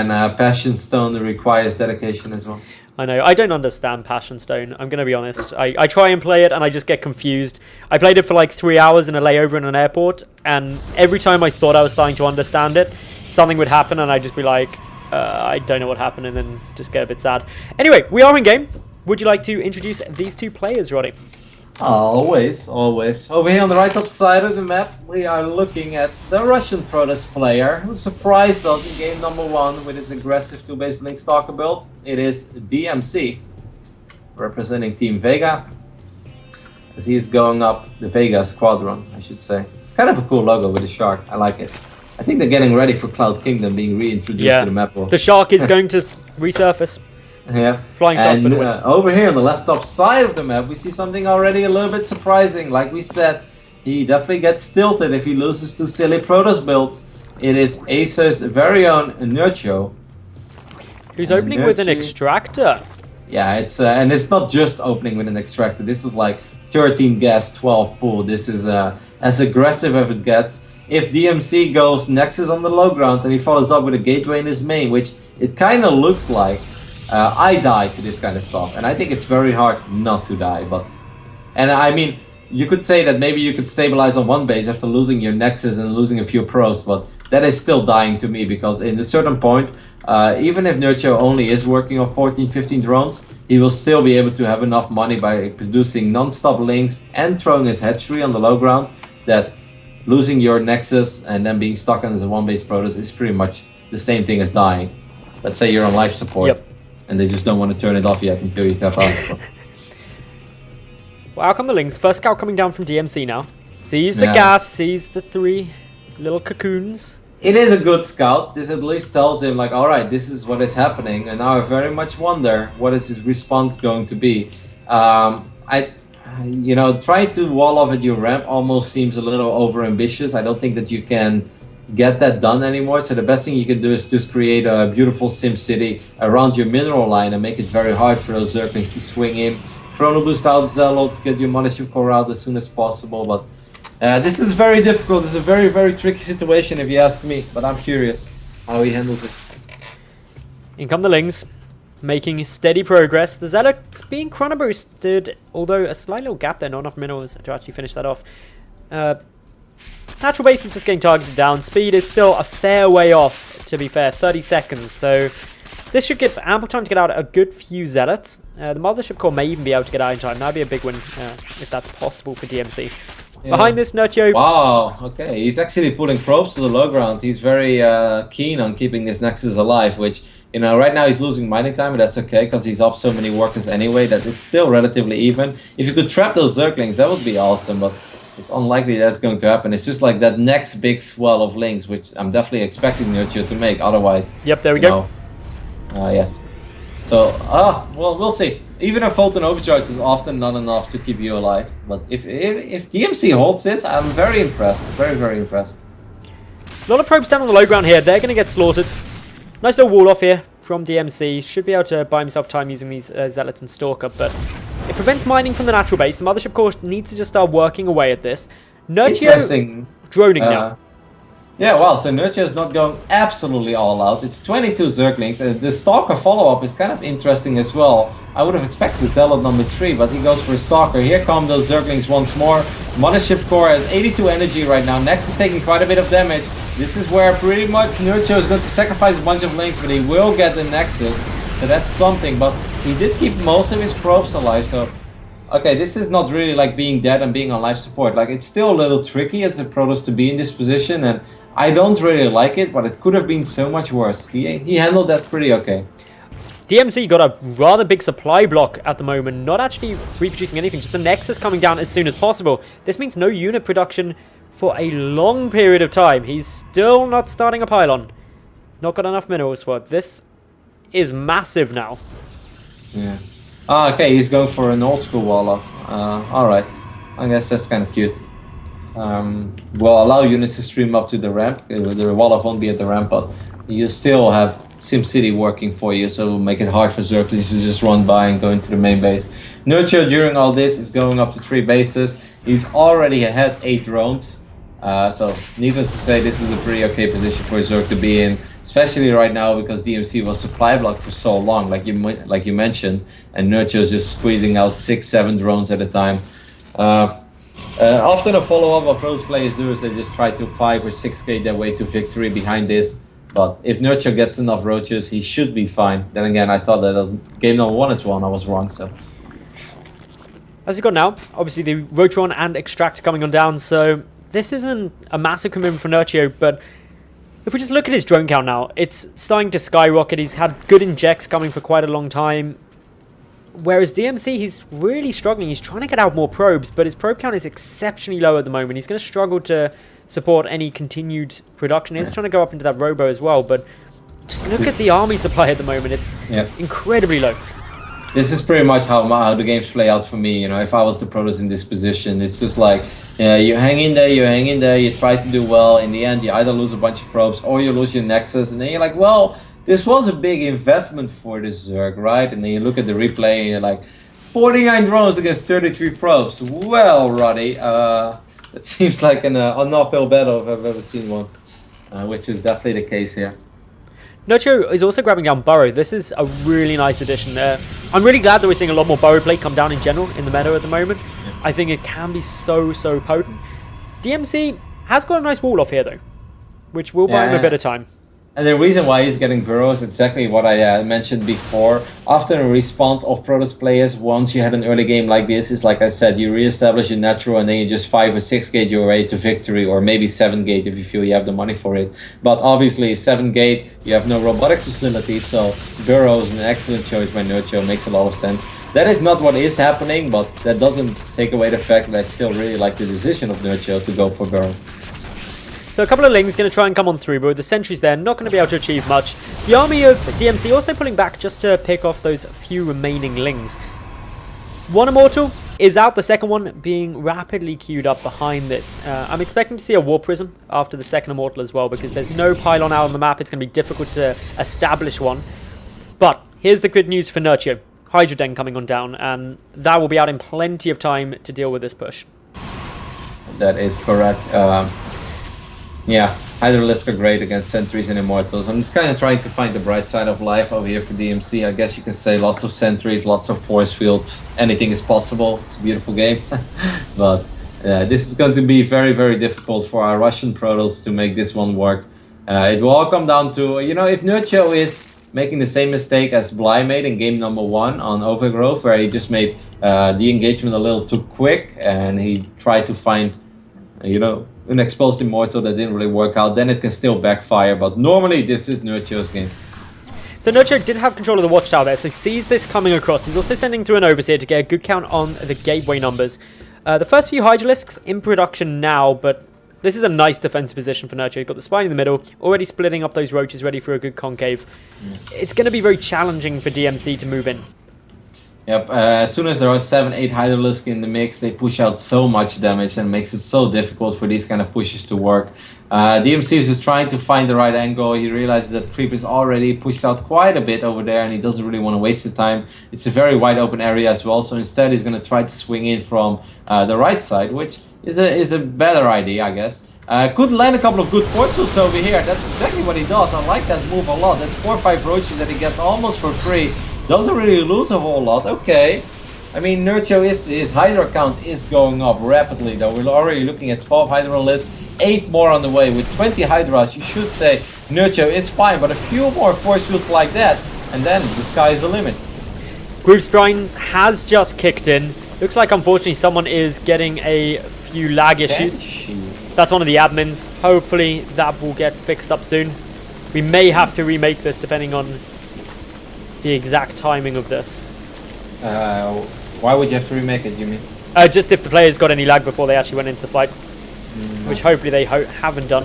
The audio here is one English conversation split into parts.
And Passion Stone requires dedication as well. I know. I don't understand Passion Stone. I'm going to be honest. I try and play it and I just get confused. I played it for like 3 hours in a layover in an airport, and every time I thought I was starting to understand it, something would happen and I'd just be like, I don't know what happened, and then just get a bit sad. Anyway, we are in game. Would you like to introduce these two players, Roddy? Always, always. Over here on the right top side of the map, we are looking at the Russian Protest player who surprised us in game number 1 with his aggressive 2-base Blink Stalker build. It is DmC, representing Team Vega, as he is going up the Vega Squadron, I should say. It's kind of a cool logo with a shark. I like it. I think they're getting ready for Cloud Kingdom being reintroduced to the map world. The shark is going to resurface. Yeah. Flying shark for the win. Over here on the left top side of the map, we see something already a little bit surprising. Like we said, he definitely gets tilted if he loses to silly Protoss builds. It is Acer's very own Nerchio, who's opening with an extractor. Yeah, it's and it's not just opening with an extractor. This is like 13 gas, 12 pool. This is as aggressive as it gets. If DmC goes Nexus on the low ground and he follows up with a gateway in his main, which it kind of looks like, I die to this kind of stuff, and I think it's very hard not to die. And I mean, you could say that maybe you could stabilize on one base after losing your Nexus and losing a few pros, but that is still dying to me, because in a certain point, even if Nerchio only is working on 14, 15 drones, he will still be able to have enough money by producing non-stop links and throwing his hatchery on the low ground, that losing your Nexus and then being stuck on as a one-base Protoss is pretty much the same thing as dying. Let's say you're on life support. Yep. And they just don't want to turn it off yet until you tap out. Well, out come the Lings. First scout coming down from DmC now. Sees the gas, sees the 3 little cocoons. It is a good scout. This at least tells him, like, alright, this is what is happening. And now I very much wonder what is his response going to be. You know, trying to wall off at your ramp almost seems a little over-ambitious. I don't think that you can get that done anymore. So the best thing you can do is just create a beautiful sim city around your mineral line and make it very hard for those Zerglings to swing in. Chrono boost out Zealots, get your Mothership Core out as soon as possible. But this is very difficult. It's a very, very tricky situation if you ask me. But I'm curious how he handles it. In come the Lings, making steady progress. The Zealots being chrono boosted, although a slight little gap there, not enough minerals to actually finish that off. Natural base is just getting targeted down. Speed is still a fair way off, to be fair, 30 seconds. So this should give ample time to get out a good few Zealots. The Mothership Core may even be able to get out in time. That'd be a big win if that's possible for DmC. Yeah. Behind this, Nerchio. Wow, okay. He's actually putting probes to the low ground. He's very keen on keeping this Nexus alive, which, you know, right now he's losing mining time, but that's okay, because he's up so many workers anyway that it's still relatively even. If you could trap those Zerglings, that would be awesome, but it's unlikely that's going to happen. It's just like that next big swell of links, which I'm definitely expecting Nerchio to make. Otherwise, yep, there we go. Yes. So, well, we'll see. Even a Photon Overcharge is often not enough to keep you alive. But if DmC holds this, I'm very impressed. Very, very impressed. A lot of probes down on the low ground here. They're going to get slaughtered. Nice little wall off here from DmC. Should be able to buy himself time using these Zealots and Stalker, but it prevents mining from the natural base. The Mothership Core needs to just start working away at this. Nerchio droning now. Yeah, well, so Nerchio is not going absolutely all out. It's 22 Zerglings. The Stalker follow-up is kind of interesting as well. I would have expected Zealot number 3, but he goes for a Stalker. Here come those Zerglings once more. Mothership Core has 82 energy right now. Nex is taking quite a bit of damage. This is where pretty much Nerchio is going to sacrifice a bunch of links, but he will get the Nexus. So that's something, but he did keep most of his probes alive, so okay, this is not really like being dead and being on life support. Like, it's still a little tricky as a Protoss to be in this position, and I don't really like it, but it could have been so much worse. He handled that pretty okay. DmC got a rather big supply block at the moment, not actually reproducing anything, just the Nexus coming down as soon as possible. This means no unit production for a long period of time. He's still not starting a pylon. Not got enough minerals for it. This is massive now. Yeah. Okay, he's going for an old school wall off. Alright. I guess that's kind of cute. Will allow units to stream up to the ramp. The wall off won't be at the ramp, but you still have SimCity working for you, so it will make it hard for Zerglings to just run by and go into the main base. Nerchio during all this is going up to 3 bases. He's already ahead 8 drones. So needless to say, this is a pretty okay position for Zerg to be in. especially right now because DmC was supply blocked for so long, like you mentioned, and Nerchio's just squeezing out 6-7 drones at a time. Often a follow-up what pros players do is they just try to 5 or 6k their way to victory behind this. But if Nerchio gets enough roaches, he should be fine. Then again, I thought that was game number 1 as well, and I was wrong, so. As we got now, obviously the Rotron and Extract coming on down, so this isn't a massive commitment for Nerchio, but if we just look at his drone count now, it's starting to skyrocket. He's had good injects coming for quite a long time. Whereas DmC, he's really struggling. He's trying to get out more probes, but his probe count is exceptionally low at the moment. He's going to struggle to support any continued production. He's trying to go up into that robo as well, but just look at the army supply at the moment. It's incredibly low. This is pretty much how the games play out for me. You know, if I was the Protoss in this position, it's just like, you hang in there, you try to do well. In the end, you either lose a bunch of probes or you lose your Nexus, and then you're like, well, this was a big investment for this ZerG, right? And then you look at the replay and you're like, 49 drones against 33 probes. Well, Roddy, it seems like an uphill battle if I've ever seen one, which is definitely the case here. Nerchio is also grabbing down Burrow. This is a really nice addition there. I'm really glad that we're seeing a lot more Burrow play come down in general in the meta at the moment. I think it can be so potent. DmC has got a nice wall off here though, which will buy him a bit of time. And the reason why he's getting Burrow is exactly what I mentioned before. Often a response of Protoss players once you had an early game like this is, like I said, you re-establish your natural and then you just 5 or 6 gate your way to victory, or maybe 7 gate if you feel you have the money for it. But obviously 7 gate, you have no robotics facility, so Burrow is an excellent choice by Nerchio, makes a lot of sense. That is not what is happening, but that doesn't take away the fact that I still really like the decision of Nerchio to go for Burrow. So a couple of Lings going to try and come on through, but with the sentries there, not going to be able to achieve much. The army of DmC also pulling back just to pick off those few remaining Lings. One Immortal is out, the second one being rapidly queued up behind this. I'm expecting to see a War Prism after the second Immortal as well, because there's no pylon out on the map. It's going to be difficult to establish one. But here's the good news for Nerchio. Hydra Den coming on down, and that will be out in plenty of time to deal with this push. That is correct. Yeah, Hydralisks are great against sentries and immortals. I'm just kind of trying to find the bright side of life over here for DmC. I guess you can say lots of sentries, lots of force fields. Anything is possible. It's a beautiful game. But this is going to be very difficult for our Russian Protoss to make this one work. It will all come down to, you know, if Nerchio is making the same mistake as Bly made in game number 1 on Overgrowth, where he just made the engagement a little too quick and he tried to find, you know, an exposed Immortal that didn't really work out, then it can still backfire. But normally this is Nerchio's game. So Nerchio did have control of the Watchtower there, so sees this coming across. He's also sending through an Overseer to get a good count on the gateway numbers. The first few Hydralisks in production now, but this is a nice defensive position for Nerchio. You've got the spine in the middle, already splitting up those roaches, ready for a good concave. It's going to be very challenging for DmC to move in. Yep, as soon as there are 7-8 Hydralisks in the mix, they push out so much damage and makes it so difficult for these kind of pushes to work. DmC is just trying to find the right angle. He realizes that Creep is already pushed out quite a bit over there and he doesn't really want to waste the time. It's a very wide open area as well, so instead he's going to try to swing in from the right side, which is a better idea, I guess. Could land a couple of good force fields over here. That's exactly what he does. I like that move a lot. That's 4 or 5 roaches that he gets almost for free. Doesn't really lose a whole lot. Okay. I mean, Nerchio his Hydra count is going up rapidly though. We're already looking at 12 Hydralisks, 8 more on the way. With 20 Hydras, you should say Nerchio is fine, but a few more force fields like that, and then the sky is the limit. Groove Sprines has just kicked in. Looks like unfortunately someone is getting a few lag issues. That's one of the admins. Hopefully that will get fixed up soon. We may have to remake this depending on the exact timing of this. Why would you have to remake it, you mean? Just if the players got any lag before they actually went into the fight. Which hopefully they haven't done.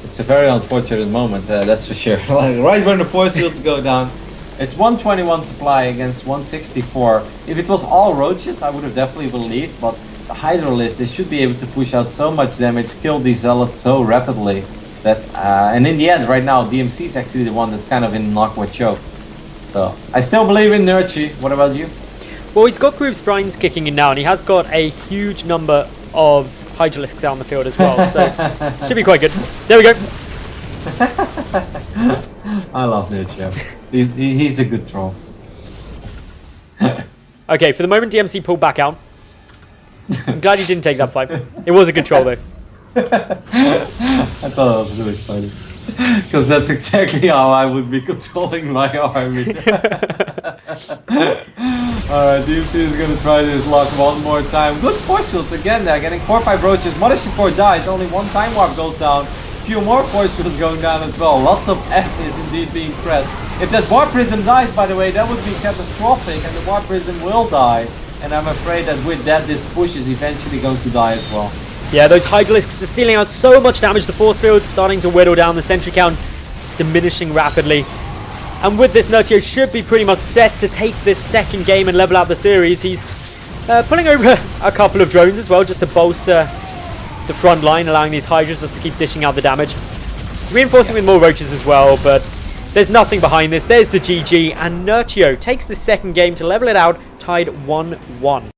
It's a very unfortunate moment, that's for sure. Like, right when the force fields go down. It's 121 supply against 164. If it was all roaches, I would have definitely believed, but the Hydralisk, they should be able to push out so much damage, kill these zealots so rapidly. That, and in the end, right now, DmC is actually the one that's kind of in an awkward choke. So, I still believe in Nerchio. What about you? Well, he's got Groove Sprines kicking in now, and he has got a huge number of Hydralisks out on the field as well, so should be quite good. There we go. I love Nerchio. He's a good troll. Okay, for the moment, DmC pulled back out. I'm glad he didn't take that fight. It was a good troll, though. I thought that was really funny. Because that's exactly how I would be controlling my army. Alright, DmC is gonna try this luck one more time. Good force fields again there, getting 4 or 5 roaches. Mothership 4 dies, only 1 time warp goes down. Few more force fields going down as well. Lots of F is indeed being pressed. If that warp prism dies, by the way, that would be catastrophic, and the warp prism will die. And I'm afraid that with that, this push is eventually going to die as well. Yeah, those Hydralisks are stealing out so much damage. The force field starting to whittle down, the sentry count diminishing rapidly. And with this, Nerchio should be pretty much set to take this second game and level out the series. He's pulling over a couple of drones as well, just to bolster the front line, allowing these Hydras just to keep dishing out the damage. Reinforcing with more roaches as well, but there's nothing behind this. There's the GG, and Nerchio takes the second game to level it out, tied 1-1.